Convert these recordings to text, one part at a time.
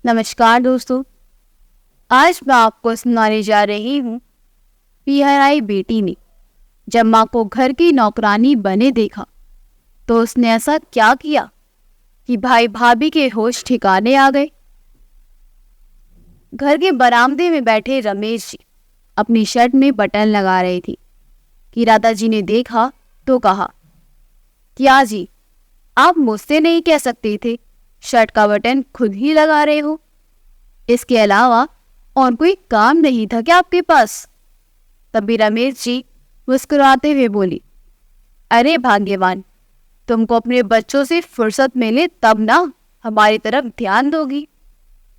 नमस्कार दोस्तों। आज मैं आपको सुनाने जा रही हूँ पीहराई बेटी ने जब माँ को घर की नौकरानी बने देखा तो उसने ऐसा क्या किया कि भाई भाभी के होश ठिकाने आ गए। घर के बरामदे में बैठे रमेश जी अपनी शर्ट में बटन लगा रहे थे कि राधा जी ने देखा तो कहा, क्या जी, आप मुझसे नहीं कह सकते थे, शर्ट का बटन खुद ही लगा रहे हो। इसके अलावा और कोई काम नहीं था क्या आपके पास? तभी रमेश जी मुस्कुराते हुए बोली, अरे भाग्यवान, तुमको अपने बच्चों से फुर्सत मिले तब ना हमारी तरफ ध्यान दोगी।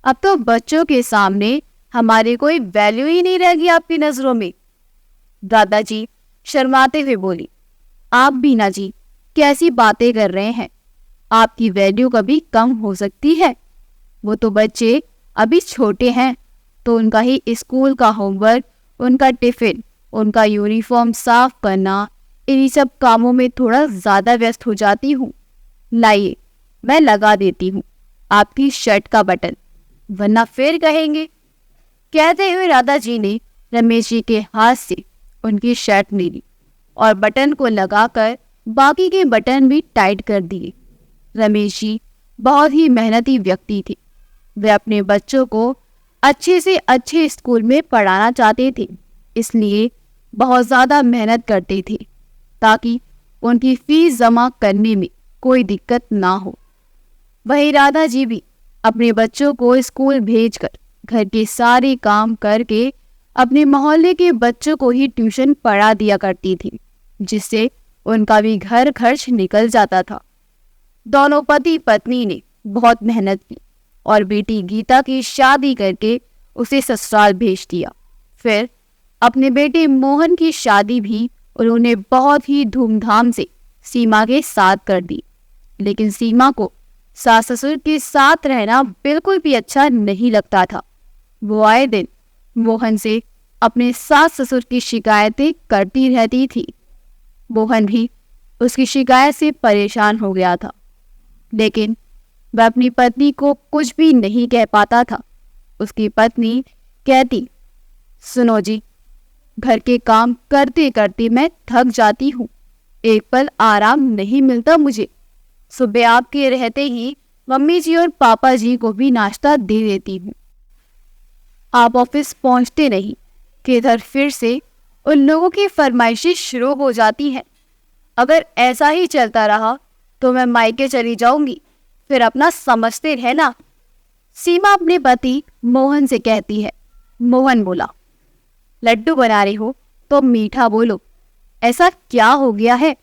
अब तो बच्चों के सामने हमारी कोई वैल्यू ही नहीं रहेगी आपकी नजरों में। दादाजी शर्माते हुए बोली, आप भी ना जी, कैसी बातें कर रहे हैं। आपकी वैल्यू कभी कम हो सकती है? वो तो बच्चे अभी छोटे हैं, तो उनका ही स्कूल का होमवर्क, उनका टिफिन, उनका यूनिफॉर्म साफ करना, इन्हीं सब कामों में थोड़ा ज़्यादा व्यस्त हो जाती हूँ। लाइए, मैं लगा देती हूँ आपकी शर्ट का बटन, वरना फिर कहेंगे। कहते हुए राधा जी ने रमेश जी के हाथ से उनकी शर्ट ले ली और बटन को लगाकर बाकी के बटन भी टाइट कर दिए। रमेश जी बहुत ही मेहनती व्यक्ति थे। वे अपने बच्चों को अच्छे से अच्छे स्कूल में पढ़ाना चाहते थे, इसलिए बहुत ज़्यादा मेहनत करते थे ताकि उनकी फीस जमा करने में कोई दिक्कत ना हो। वहीं राधा जी भी अपने बच्चों को स्कूल भेजकर घर के सारे काम करके अपने मोहल्ले के बच्चों को ही ट्यूशन पढ़ा दिया करती थी, जिससे उनका भी घर खर्च निकल जाता था। दोनों पति पत्नी ने बहुत मेहनत की और बेटी गीता की शादी करके उसे ससुराल भेज दिया। फिर अपने बेटे मोहन की शादी भी उन्होंने बहुत ही धूमधाम से सीमा के साथ कर दी। लेकिन सीमा को सास ससुर के साथ रहना बिल्कुल भी अच्छा नहीं लगता था। वो आए दिन मोहन से अपने सास ससुर की शिकायतें करती रहती थी। मोहन भी उसकी शिकायत से परेशान हो गया था, लेकिन वह अपनी पत्नी को कुछ भी नहीं कह पाता था। उसकी पत्नी कहती, सुनो जी, घर के काम करते करते मैं थक जाती हूँ, एक पल आराम नहीं मिलता मुझे। सुबह आपके रहते ही मम्मी जी और पापा जी को भी नाश्ता दे देती हूँ। आप ऑफिस पहुँचते नहीं कि इधर फिर से उन लोगों की फरमाइशें शुरू हो जाती हैं। अगर ऐसा ही चलता रहा तो मैं मायके चली जाऊंगी, फिर अपना समझते रहना। सीमा अपने पति मोहन से कहती है। मोहन बोला, लड्डू बना रही हो तो मीठा बोलो। ऐसा क्या हो गया है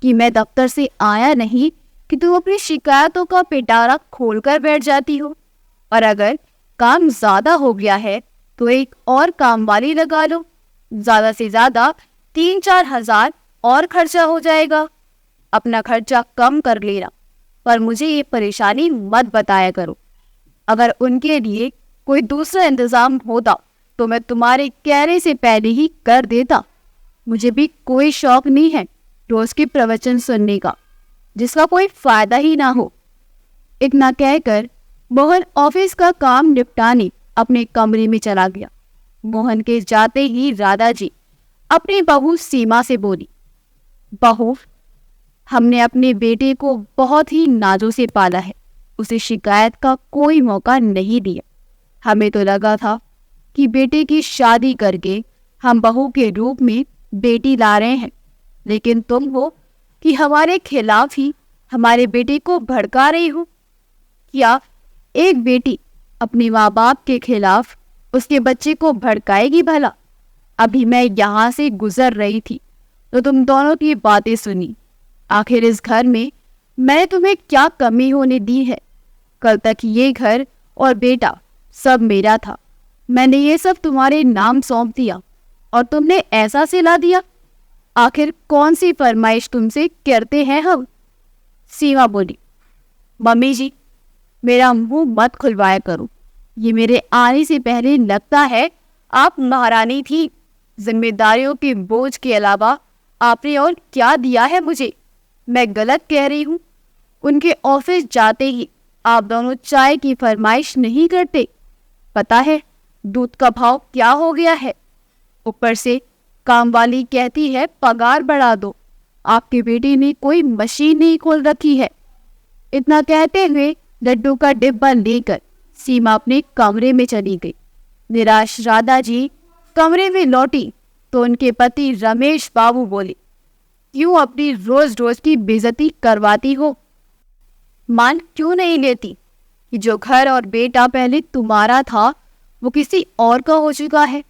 कि मैं दफ्तर से आया नहीं कि तुम अपनी शिकायतों का पिटारा खोलकर बैठ जाती हो। और अगर काम ज्यादा हो गया है तो एक और काम वाली लगा लो, ज्यादा से ज्यादा 3-4 हजार और खर्चा हो जाएगा। अपना खर्चा कम कर लेना, पर मुझे ये परेशानी मत बताया करो। अगर उनके लिए कोई दूसरा इंतजाम होता तो मैं तुम्हारे कहने से पहले ही कर देता। मुझे भी कोई शौक नहीं है रोज के प्रवचन सुनने का, जिसका कोई फायदा ही ना हो। इतना कहकर मोहन ऑफिस का काम निपटाने अपने कमरे में चला गया। मोहन के जाते ही राधा जी अपनी बहू सीमा से बोली, बहू, हमने अपने बेटे को बहुत ही नाजों से पाला है, उसे शिकायत का कोई मौका नहीं दिया। हमें तो लगा था कि बेटे की शादी करके हम बहू के रूप में बेटी ला रहे हैं, लेकिन तुम हो कि हमारे खिलाफ ही हमारे बेटे को भड़का रही हो। क्या एक बेटी अपने माँ बाप के खिलाफ उसके बच्चे को भड़काएगी भला? अभी मैं यहाँ से गुजर रही थी तो तुम दोनों की बातें सुनी। आखिर इस घर में मैंने तुम्हें क्या कमी होने दी है? कल तक ये घर और बेटा सब मेरा था। मैंने ये सब तुम्हारे नाम सौंप दिया और तुमने ऐसा सिला दिया। आखिर कौन सी फरमाइश तुमसे करते हैं हम? सीमा बोली, मम्मी जी, मेरा मुंह मत खुलवाया करो। ये मेरे आने से पहले लगता है आप महारानी थी। जिम्मेदारियों के बोझ के अलावा आपने और क्या दिया है मुझे? मैं गलत कह रही हूँ? उनके ऑफिस जाते ही आप दोनों चाय की फरमाइश नहीं करते? पता है दूध का भाव क्या हो गया है? ऊपर से कामवाली कहती है पगार बढ़ा दो। आपके बेटे ने कोई मशीन नहीं खोल रखी है। इतना कहते हुए लड्डू का डिब्बा लेकर सीमा अपने कमरे में चली गई। निराश राधा जी कमरे में लौटी तो उनके पति रमेश बाबू बोले, क्यों अपनी रोज रोज की बेइज्जती करवाती हो? मान क्यों नहीं लेती कि जो घर और बेटा पहले तुम्हारा था वो किसी और का हो चुका है?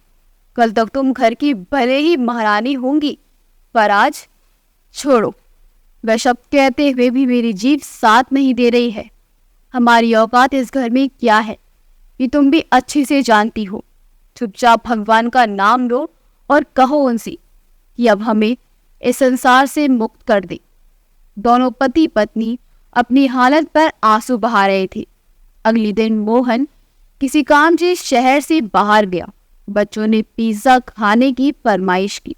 कल तक तुम घर की भले ही महारानी होंगी, पर आज छोड़ो। वह शब्द कहते हुए भी मेरी जीभ साथ नहीं दे रही है। हमारी औकात इस घर में क्या है ये तुम भी अच्छी से जानती हो। चुपचाप भगवान का नाम लो और कहो उनसे कि अब हमें इस संसार से मुक्त कर दे। दोनों पति पत्नी अपनी हालत पर आंसू बहा रहे थे। अगले दिन मोहन किसी काम से शहर से बाहर गया। बच्चों ने पिज्जा खाने की फरमाइश की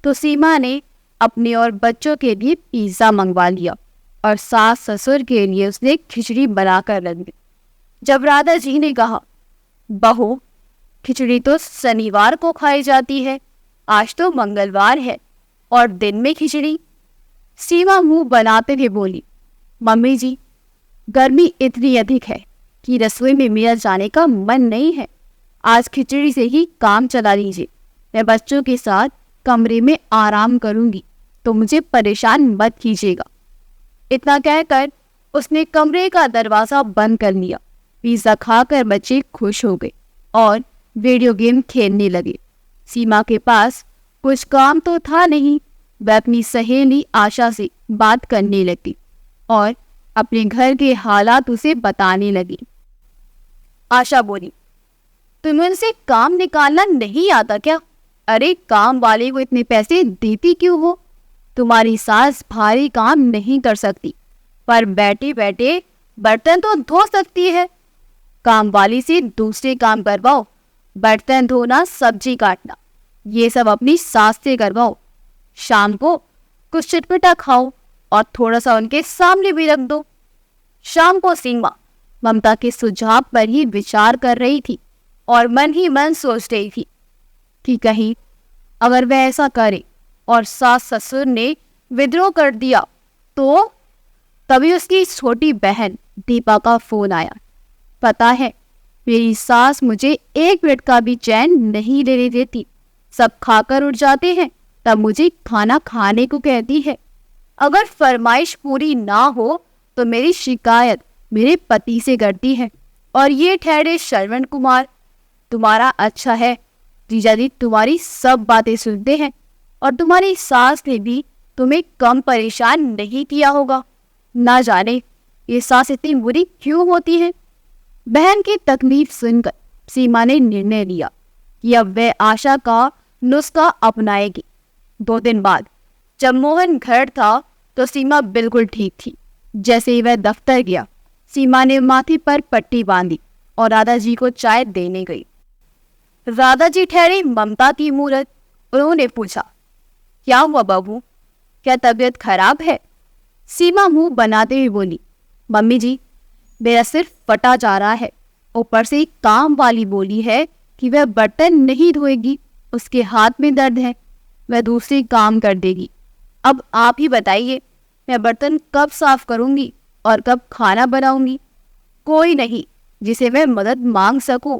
तो सीमा ने अपने और बच्चों के लिए पिज्जा मंगवा लिया और सास ससुर के लिए उसने खिचड़ी बनाकर रख दी। जब राधा जी ने कहा, बहू खिचड़ी तो शनिवार को खाई जाती है, आज तो मंगलवार है और दिन में खिचड़ी? सीमा मुंह बनाते हुए बोली, मम्मी जी गर्मी इतनी अधिक है कि रसोई में मेरा जाने का मन नहीं है। आज खिचड़ी से ही काम चला लीजिए। मैं बच्चों के साथ कमरे में आराम करूंगी तो मुझे परेशान मत कीजिएगा। इतना कहकर उसने कमरे का दरवाजा बंद कर लिया। पिज्जा खाकर बच्चे खुश हो गए और वीडियो गेम खेलने लगे। सीमा के पास कुछ काम तो था नहीं। वह अपनी सहेली आशा से बात करने लगी और अपने घर के हालात उसे बताने लगी। आशा बोली, तुम्हें उनसे काम निकालना नहीं आता क्या? अरे काम वाले को इतने पैसे देती क्यों हो? तुम्हारी सास भारी काम नहीं कर सकती पर बैठे बैठे बर्तन तो धो सकती है। काम वाली से दूसरे काम करवाओ, बर्तन धोना, सब्जी काटना, ये सब अपनी सास से करवाओ। शाम को कुछ चटपटा खाओ और थोड़ा सा उनके सामने भी रख दो। शाम को सीमा ममता के सुझाव पर ही विचार कर रही थी और मन ही मन सोच रही थी कि कहीं अगर वह ऐसा करे और सास ससुर ने विद्रोह कर दिया तो। तभी उसकी छोटी बहन दीपा का फोन आया। पता है मेरी सास मुझे एक मिनट का भी चैन नहीं लेने देती। सब खाकर उठ जाते हैं तब मुझे खाना खाने को कहती है। अगर फरमाइश पूरी ना हो तो मेरी शिकायत मेरे पति से करती है। और ये ठहरे श्रवण कुमार, तुम्हारा अच्छा है जीजा जी तुम्हारी सब बातें सुनते हैं और तुम्हारी सास ने भी तुम्हें कम परेशान नहीं किया होगा। ना जाने ये सास इतनी बुरी क्यों होती है। बहन की तकलीफ सुनकर सीमा ने निर्णय लिया कि अब वह आशा का नुस्खा अपनाएगी। 2 दिन बाद जब मोहन घर था तो सीमा बिल्कुल ठीक थी। जैसे ही वह दफ्तर गया, सीमा ने माथे पर पट्टी बांधी और राधा जी को चाय देने गई। राधा जी ठहरी ममता की मूरत। उन्होंने पूछा, क्या हुआ बहू, क्या तबीयत खराब है? सीमा मुंह बनाते हुए बोली, मम्मी जी मेरा सिर फटा जा रहा है। ऊपर से काम वाली बोली है कि वह बर्तन नहीं धोएगी, उसके हाथ में दर्द है, वह दूसरे काम कर देगी। अब आप ही बताइए मैं बर्तन कब साफ करूंगी और कब खाना बनाऊंगी? कोई नहीं जिसे मैं मदद मांग सकूं।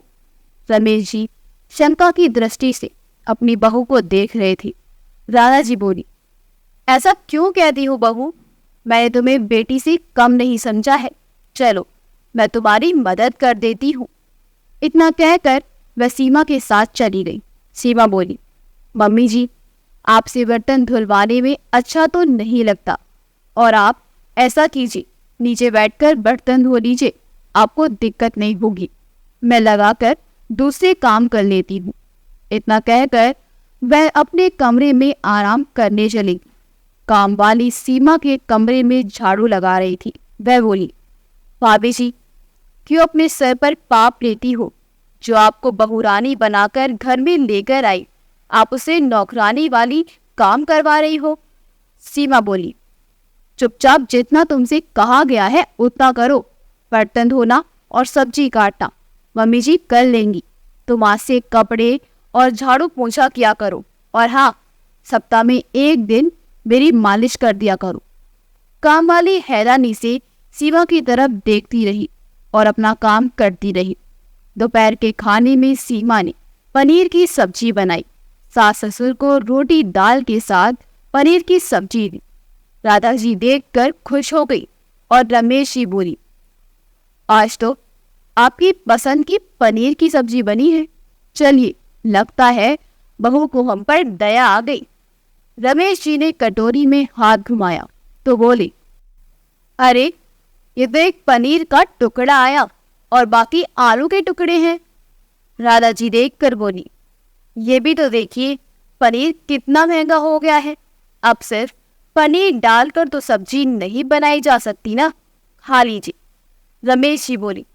रमेश जी शंका की दृष्टि से अपनी बहू को देख रहे थे। राधा जी बोली, ऐसा क्यों कहती हो बहू, मैंने तुम्हें बेटी से कम नहीं समझा है। चलो मैं तुम्हारी मदद कर देती हूँ। इतना कहकर वह सीमा के साथ चली गई। सीमा बोली, मम्मी जी आपसे बर्तन धुलवाने में अच्छा तो नहीं लगता और आप ऐसा कीजिए नीचे बैठकर बर्तन धो लीजिए, आपको दिक्कत नहीं होगी। मैं लगाकर दूसरे काम कर लेती हूँ। इतना कहकर वह अपने कमरे में आराम करने चली। काम वाली सीमा के कमरे में झाड़ू लगा रही थी। वह बोली, भाभी जी क्यों अपने सर पर पाप लेती हो? जो आपको बहुरानी बनाकर घर में लेकर आई, आप उसे नौकरानी वाली काम करवा रही हो। सीमा बोली, चुपचाप जितना तुमसे कहा गया है उतना करो। बर्तन धोना और सब्जी काटना मम्मी जी कर लेंगी। तुम आज से कपड़े और झाड़ू पोंछा किया करो, और हाँ, सप्ताह में एक दिन मेरी मालिश कर दिया करो। काम वाली हैरानी से सीमा की तरफ देखती रही और अपना काम करती रही। दोपहर के खाने में सीमा ने पनीर की सब्जी बनाई। सास ससुर को रोटी दाल के साथ पनीर की सब्जी दी। राधा जी देखकर खुश हो गई और रमेश जी बोली, आज तो आपकी पसंद की पनीर की सब्जी बनी है। चलिए, लगता है बहू को हम पर दया आ गई। रमेश जी ने कटोरी में हाथ घुमाया तो बोले, अरे ये तो एक पनीर का टुकड़ा आया और बाकी आलू के टुकड़े हैं। राधा जी देखकर बोली, ये भी तो देखिए पनीर कितना महंगा हो गया है। अब सिर्फ पनीर डालकर तो सब्जी नहीं बनाई जा सकती ना, खा लीजिए। रमेश जी बोली,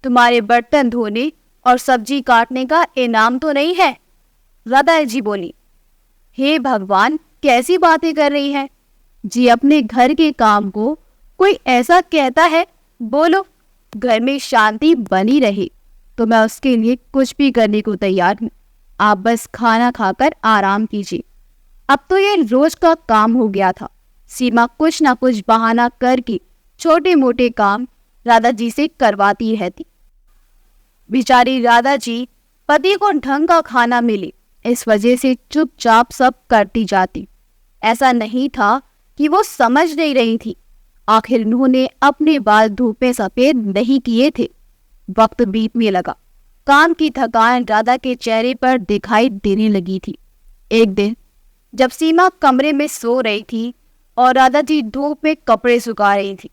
तुम्हारे बर्तन धोने और सब्जी काटने का इनाम तो नहीं है। राधा जी बोली, हे भगवान, कैसी बातें कर रही है जी। अपने घर के काम को कोई ऐसा कहता है, बोलो घर में शांति बनी रहे तो मैं उसके लिए कुछ भी करने को तैयार हूँ। आप बस खाना खाकर आराम कीजिए। अब तो ये रोज का काम हो गया था। सीमा कुछ ना कुछ बहाना करके छोटे मोटे काम राधा जी से करवाती रहती। बेचारी राधा जी पति को ढंग का खाना मिले इस वजह से चुपचाप सब करती जाती। ऐसा नहीं था कि वो समझ नहीं रही थी, आखिर उन्होंने अपने बाल धूप में सफेद नहीं किए थे। वक्त बीतने लगा। काम की थकान राधा के चेहरे पर दिखाई देने लगी थी। एक दिन जब सीमा कमरे में सो रही थी और राधा जी धूप में कपड़े सुखा रही थी,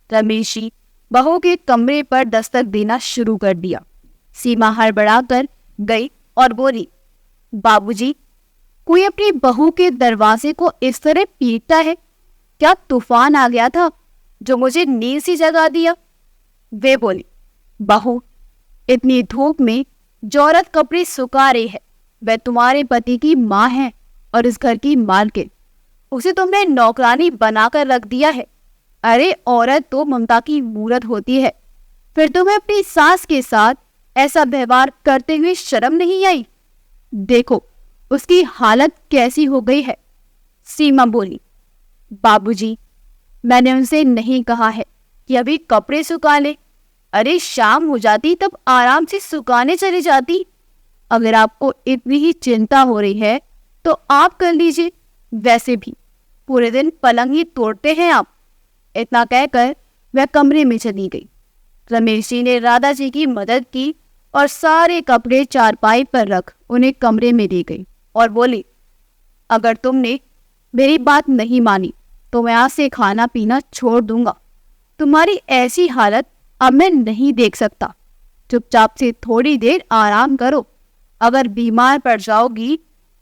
रमेश जी बहू के कमरे पर दस्तक देना शुरू कर दिया। सीमा हड़बड़ाकर गई और बोली, बाबूजी, कोई अपनी बहू के दरवाजे को इस तरह पीटता है? क्या तूफान आ गया था जो मुझे नींद से जगा दिया? वे बोली, बहू, इतनी धूप में जो औरत कपड़े सुखा रही है वह तुम्हारे पति की माँ है और इस घर की मालकिन। उसे तुमने नौकरानी बनाकर रख दिया है। अरे औरत तो ममता की मूरत होती है, फिर तुम्हें अपनी सास के साथ ऐसा व्यवहार करते हुए शर्म नहीं आई? देखो उसकी हालत कैसी हो गई है। सीमा बोली, बाबूजी, मैंने उनसे नहीं कहा है कि अभी कपड़े सुखा ले। अरे शाम हो जाती तब आराम से सुखाने चली जाती। अगर आपको इतनी ही चिंता हो रही है तो आप कर लीजिए। वैसे भी पूरे दिन पलंग ही तोड़ते हैं आप। इतना कहकर वह कमरे में चली गई। रमेश जी ने राधा जी की मदद की और सारे कपड़े चारपाई पर रख उन्हें कमरे में दे गई और बोली, अगर तुमने मेरी बात नहीं मानी तो मैं आज से खाना पीना छोड़ दूंगा। तुम्हारी ऐसी हालत अब मैं नहीं देख सकता। चुपचाप से थोड़ी देर आराम करो। अगर बीमार पड़ जाओगी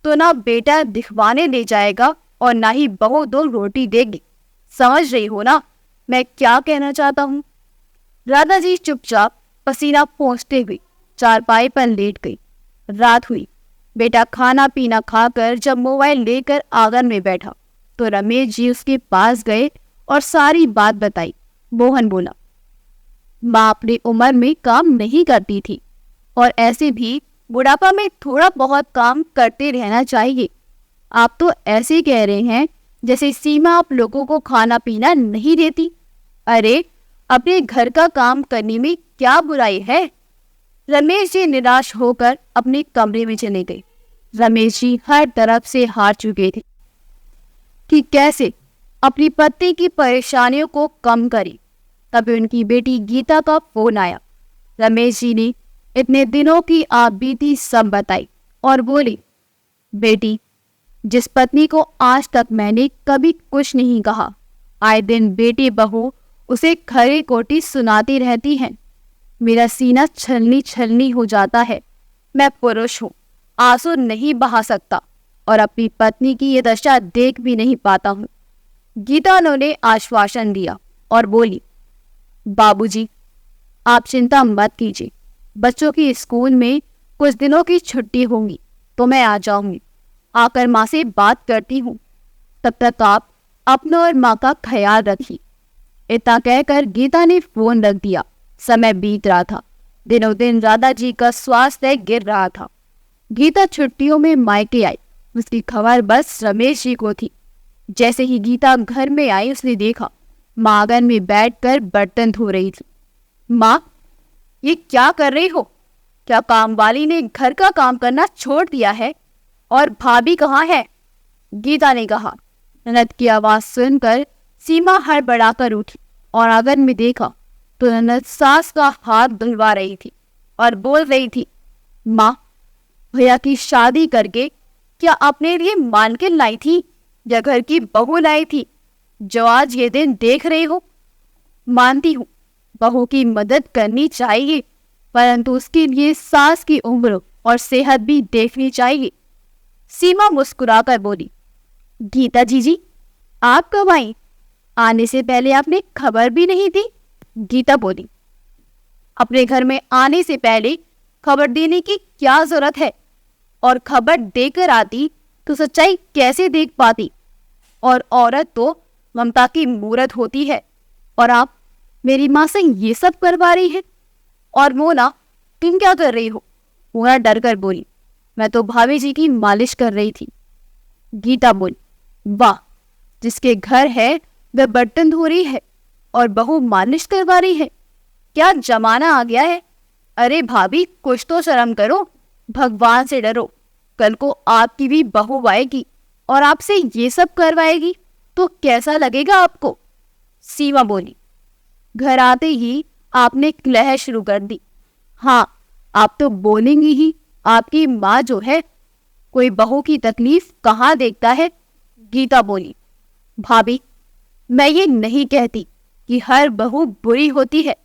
तो ना बेटा दिखवाने ले जाएगा और ना ही बहू दो रोटी देगी। समझ रही हो ना मैं क्या कहना चाहता हूँ? राधा जी चुपचाप पसीना पोंछते हुए चारपाई पर लेट गई। रात हुई। बेटा खाना पीना खाकर जब मोबाइल लेकर आंगन में बैठा तो रमेश जी उसके पास गए और सारी बात बताई। मोहन बोला, माँ अपनी उम्र में काम नहीं करती थी और ऐसे भी बुढ़ापा में थोड़ा बहुत काम करते रहना चाहिए। आप तो ऐसे कह रहे हैं जैसे सीमा आप लोगों को खाना पीना नहीं देती। अरे अपने घर का काम करने में क्या बुराई है? रमेश जी निराश होकर अपने कमरे में चले गए। रमेश जी हर तरफ से हार चुके थे कि कैसे अपनी पत्नी की परेशानियों को कम करें। तभी उनकी बेटी गीता का फोन आया। रमेश जी ने इतने दिनों की आप बीती सब बताई और बोली, बेटी, जिस पत्नी को आज तक मैंने कभी कुछ नहीं कहा, आए दिन बेटी बहू उसे खरी कोटी सुनाती रहती हैं। मेरा सीना छलनी छलनी हो जाता है। मैं पुरुष हूँ, आंसू नहीं बहा सकता और अपनी पत्नी की ये दशा देख भी नहीं पाता हूँ। गीता ने आश्वासन दिया और बोली, बाबूजी, आप चिंता मत कीजिए। बच्चों की स्कूल में कुछ दिनों की छुट्टी होंगी तो मैं आ जाऊंगी। आकर माँ से बात करती हूँ। तब तक आप अपने और माँ का ख्याल रखिए। इतना कहकर गीता ने फोन रख दिया समय बीत रहा था। दिनों दिन राधा जी का स्वास्थ्य गिर रहा था। गीता छुट्टियों में मायके आई। उसकी खबर बस रमेश जी को थी। जैसे ही गीता घर में आई उसने देखा माँ आंगन में बैठकर बर्तन धो रही थी। माँ, ये क्या कर रही हो? क्या कामवाली ने घर का काम करना छोड़ दिया है? और भाभी कहाँ है? गीता ने कहा। ननद की आवाज सुनकर सीमा हड़बड़ाकर उठी और आंगन में देखा तो ननद सास का हाथ धुलवा रही थी और बोल रही थी, माँ, भैया की शादी करके क्या अपने लिए मालकिन लाई थी या घर की बहू लाई थी जो आज ये दिन देख रही हो? मानती हूँ बहू की मदद करनी चाहिए, परंतु उसके लिए सास की उम्र और सेहत भी देखनी चाहिए। सीमा मुस्कुराकर बोली, गीता जी, आप कब आई? आने से पहले आपने खबर भी नहीं दी। गीता बोली, अपने घर में आने से पहले खबर देने की क्या जरूरत है? और खबर देकर आती तो सच्चाई कैसे देख पाती? और औरत तो ममता की मूरत होती है, और आप मेरी माँ से ये सब करवा रही है। और मोना, तुम क्या कर रही हो? मोना डर कर बोली, मैं तो भाभी जी की मालिश कर रही थी। गीता बोली, वाह, जिसके घर है वह बर्तन धो रही है और बहू मालिश करवा रही है। क्या जमाना आ गया है? अरे भाभी, कुछ तो शर्म करो, भगवान से डरो। कल को आपकी भी बहू आएगी और आपसे ये सब करवाएगी तो कैसा लगेगा आपको? सीमा बोली, घर आते ही आपने कलह शुरू कर दी। हाँ, आप तो बोलेंगी ही। आपकी माँ जो है, कोई बहू की तकलीफ कहाँ देखता है? गीता बोली, भाभी, मैं ये नहीं कहती कि हर बहू बुरी होती है,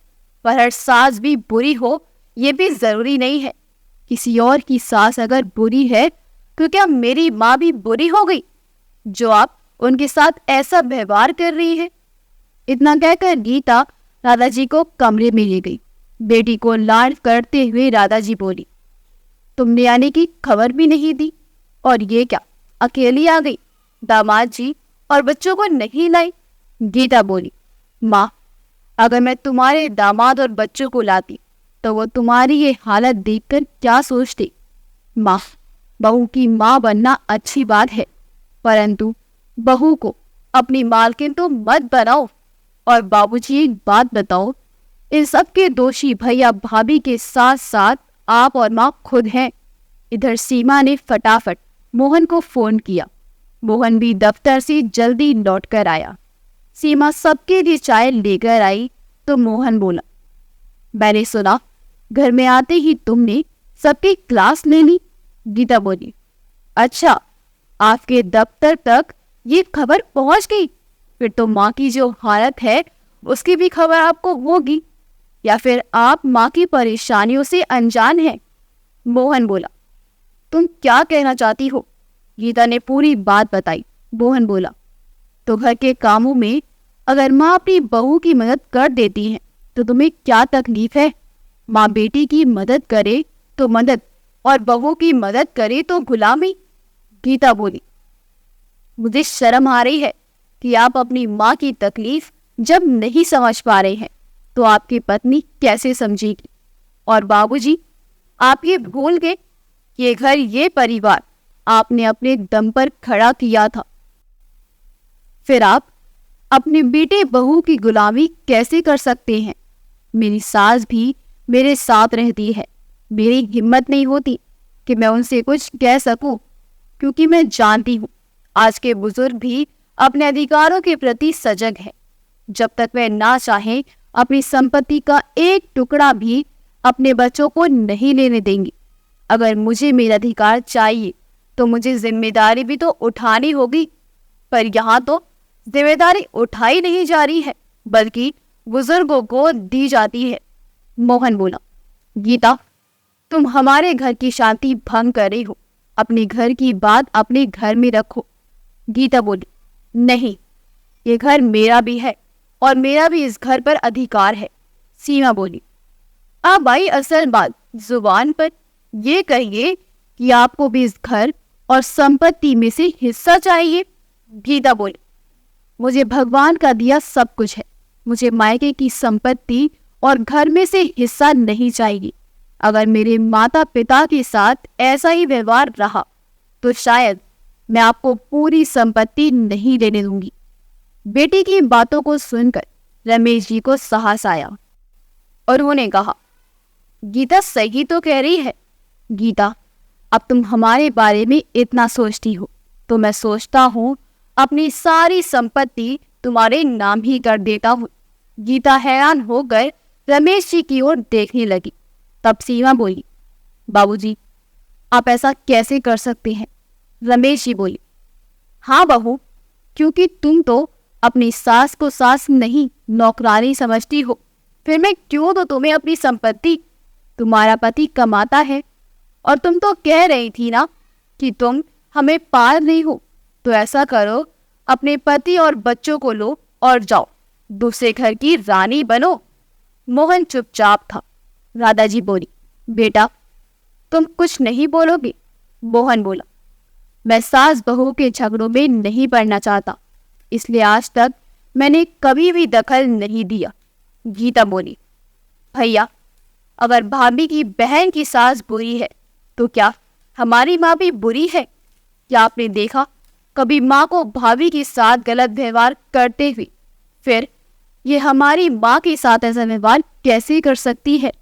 पर हर सास भी बुरी हो ये भी जरूरी नहीं है। किसी और की सास अगर बुरी है तो क्या मेरी माँ भी बुरी हो गई जो आप उनके साथ ऐसा व्यवहार कर रही है? इतना कहकर गीता राधा जी को कमरे में ले गई। बेटी को लाड करते हुए राधा जी बोली, तुमने आने की खबर भी नहीं दी, और ये क्या अकेली आ गई? दामाद जी और बच्चों को नहीं लाई? गीता बोली, माँ, अगर मैं तुम्हारे दामाद और बच्चों को लाती तो वो तुम्हारी ये हालत देखकर क्या सोचते? माँ, बहू की माँ बनना अच्छी बात है, परंतु बहू को अपनी मालकिन तो मत बनाओ। और बाबूजी, एक बात बताओ, इन सब के दोषी भैया भाभी के साथ साथ आप और माँ खुद हैं। इधर सीमा ने फटाफट मोहन को फोन किया। मोहन भी दफ्तर से जल्दी लौट कर आया। सीमा सबके लिए चाय लेकर आई तो मोहन बोला, मैंने सुना घर में आते ही तुमने सबकी क्लास ले ली। गीता बोली, अच्छा, आपके दफ्तर तक ये खबर पहुंच गई? फिर तो माँ की जो हालत है उसकी भी खबर आपको होगी, या फिर आप माँ की परेशानियों से अनजान हैं? मोहन बोला, तुम क्या कहना चाहती हो? गीता ने पूरी बात बताई। मोहन बोला, तो घर के कामों में अगर माँ अपनी बहू की मदद कर देती है तो तुम्हें क्या तकलीफ है? माँ बेटी की मदद करे तो मदद, और बहू की मदद करे तो गुलामी। गीता बोली, मुझे शर्म आ रही है कि आप अपनी माँ की तकलीफ जब नहीं समझ पा रहे हैं तो आपकी पत्नी कैसे समझेगी? और बाबूजी, आप ये भूल गए, ये घर, ये परिवार आपने अपने दम पर खड़ा किया था, फिर आप अपने बेटे बहू की गुलामी कैसे कर सकते हैं? मेरी सास भी मेरे साथ रहती है। मेरी हिम्मत नहीं होती कि मैं उनसे कुछ कह सकूं, क्योंकि मैं जानती हूँ आज के बुजुर्ग भी अपने अधिकारों के प्रति सजग है। जब तक वे ना चाहें अपनी संपत्ति का एक टुकड़ा भी अपने बच्चों को नहीं लेने देंगे। अगर मुझे मेरा अधिकार चाहिए तो मुझे जिम्मेदारी भी तो उठानी होगी, पर यहाँ तो जिम्मेदारी उठाई नहीं जा रही है, बल्कि बुजुर्गों को दी जाती है। मोहन बोला, गीता, तुम हमारे घर की शांति भंग कर रही हो। अपने घर की बात अपने घर में रखो। गीता बोली, नहीं, ये घर मेरा भी है और मेरा भी इस घर पर अधिकार है। सीमा बोली, अब आई असल बात जुबान पर। ये कहिए कि आपको भी इस घर और संपत्ति में से हिस्सा चाहिए। गीता बोली, मुझे भगवान का दिया सब कुछ है। मुझे मायके की संपत्ति और घर में से हिस्सा नहीं चाहिए। अगर मेरे माता पिता के साथ ऐसा ही व्यवहार रहा तो शायद मैं आपको पूरी संपत्ति नहीं देने दूंगी। बेटी की बातों को सुनकर रमेश जी को साहस आया और उन्होंने कहा, गीता सही तो कह रही है। गीता, अब तुम हमारे बारे में इतना सोचती हो तो मैं सोचता हूँ अपनी सारी संपत्ति तुम्हारे नाम ही कर देता हूँ। गीता हैरान होकर रमेश जी की ओर देखने लगी। तब सीमा बोली, बाबूजी, आप ऐसा कैसे कर सकते हैं? रमेश जी बोली, हाँ बहू, क्योंकि तुम तो अपनी सास को सास नहीं नौकरानी समझती हो। फिर मैं क्यों तो तुम्हें अपनी संपत्ति? तुम्हारा पति कमाता है और तुम तो कह रही थी ना कि तुम हमें पार नहीं हो। तो ऐसा करो, अपने पति और बच्चों को लो और जाओ, दूसरे घर की रानी बनो। मोहन चुपचाप था। राधा जी बोली, बेटा तुम कुछ नहीं बोलोगे? मोहन बोला, मैं सास बहू के झगड़ों में नहीं पड़ना चाहता, इसलिए आज तक मैंने कभी भी दखल नहीं दिया। गीता बोली, भैया अगर भाभी की बहन की सास बुरी है तो क्या हमारी माँ भी बुरी है? क्या आपने देखा कभी माँ को भाभी के साथ गलत व्यवहार करते हुए? फिर ये हमारी माँ के साथ ऐसा व्यवहार कैसे कर सकती है?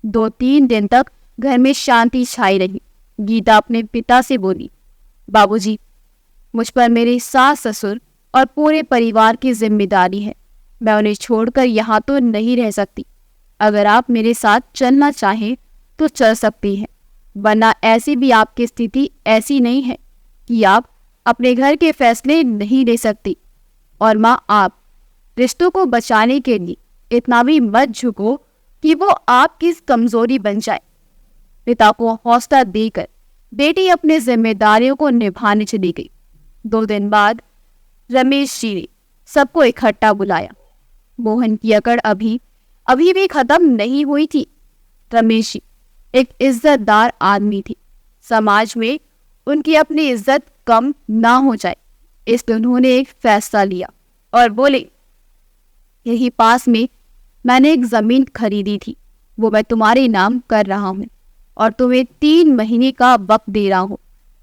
2-3 दिन तक घर में शांति छाई रही। गीता अपने पिता से बोली, बाबूजी, मुझ पर मेरे सास ससुर और पूरे परिवार की जिम्मेदारी है। मैं उन्हें छोड़कर यहाँ तो नहीं रह सकती। अगर आप मेरे साथ चलना चाहें तो चल सकती हैं, वरना ऐसी भी आपकी स्थिति ऐसी नहीं है कि आप अपने घर के फैसले नहीं ले सकती। और माँ, आप रिश्तों को बचाने के लिए इतना भी मत झुको कि वो आपकी कमजोरी बन जाए। पिता को हौसला देकर बेटी अपनी जिम्मेदारियों को निभाने चली गई। 2 दिन बाद रमेश जी ने सबको इकट्ठा बुलाया। मोहन की अकड़ अभी भी खत्म नहीं हुई थी। रमेश जी एक इज्जतदार आदमी थे। समाज में उनकी अपनी इज्जत कम ना हो जाए, इसलिए उन्होंने एक फैसला लिया और बोले, यही पास में मैंने एक जमीन खरीदी थी, वो मैं तुम्हारे नाम कर रहा हूँ और तुम्हें 3 महीने का वक्त दे रहा हूँ।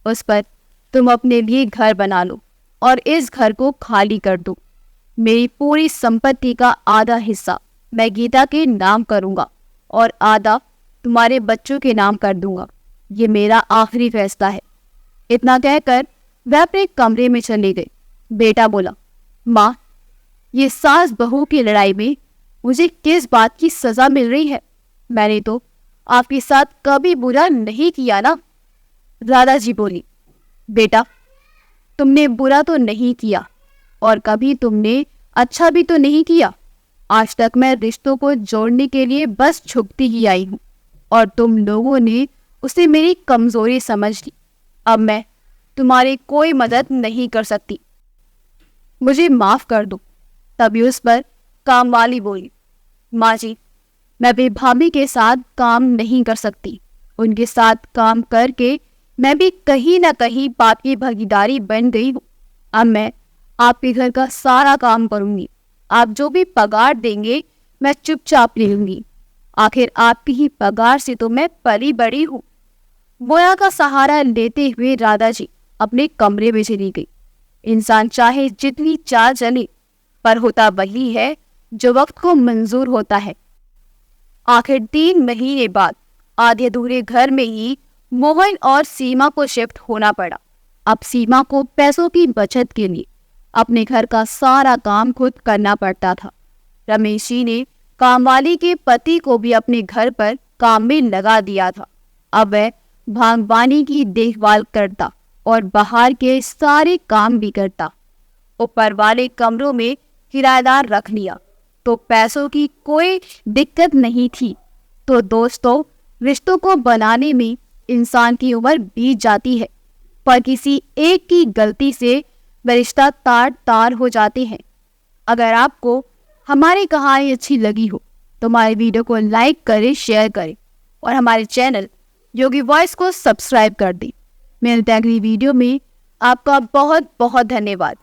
उस पर तुम अपने लिए घर बना लो और इस घर को खाली कर दो। मेरी पूरी संपत्ति का आधा हिस्सा मैं गीता के नाम करूँगा और आधा तुम्हारे बच्चों के नाम कर दूंगा। ये मेरा आखिरी फैसला है। इतना कहकर वह अपने कमरे में चले गए। बेटा बोला, माँ, ये सास बहू की लड़ाई में मुझे किस बात की सजा मिल रही है? मैंने तो आपके साथ कभी बुरा नहीं किया ना। राधा जी बोली, बेटा तुमने बुरा तो नहीं किया और कभी तुमने अच्छा भी तो नहीं किया। आज तक मैं रिश्तों को जोड़ने के लिए बस झुकती ही आई हूँ और तुम लोगों ने उसे मेरी कमजोरी समझ ली। अब मैं तुम्हारी कोई मदद नहीं कर सकती, मुझे माफ कर दो। तभी उस पर काम वाली बोली, माँ जी, मैं भी भाभी के साथ काम नहीं कर सकती। उनके साथ काम करके मैं भी कहीं ना कहीं पाप की भागीदारी बन गई हूँ। अब मैं आपके घर का सारा काम करूँगी। आप जो भी पगार देंगे मैं चुपचाप ले लूँगी। आखिर आपकी ही पगार से तो मैं पली बड़ी हूँ। बोया का सहारा लेते हुए राधा जी अपने कमरे में चली गई। इंसान चाहे जितनी चाल चले, पर होता वही है जो वक्त को मंजूर होता है। आखिर 3 महीने बाद आधे अधूरे घर में ही मोहन और सीमा को शिफ्ट होना पड़ा। अब सीमा को पैसों की बचत के लिए अपने घर का सारा काम खुद करना पड़ता था। रमेश जी ने कामवाली के पति को भी अपने घर पर काम में लगा दिया था। अब वह बागवानी की देखभाल करता और बाहर के सारे काम भी करता। ऊपर वाले कमरों में किराएदार रख लिया तो पैसों की कोई दिक्कत नहीं थी। तो दोस्तों, रिश्तों को बनाने में इंसान की उम्र बीत जाती है, पर किसी एक की गलती से वह रिश्ता तार तार हो जाते हैं। अगर आपको हमारी कहानी अच्छी लगी हो तो हमारे वीडियो को लाइक करें, शेयर करें और हमारे चैनल योगी वॉइस को सब्सक्राइब कर दें। मिलते हैं अगली वीडियो में। आपका बहुत बहुत धन्यवाद।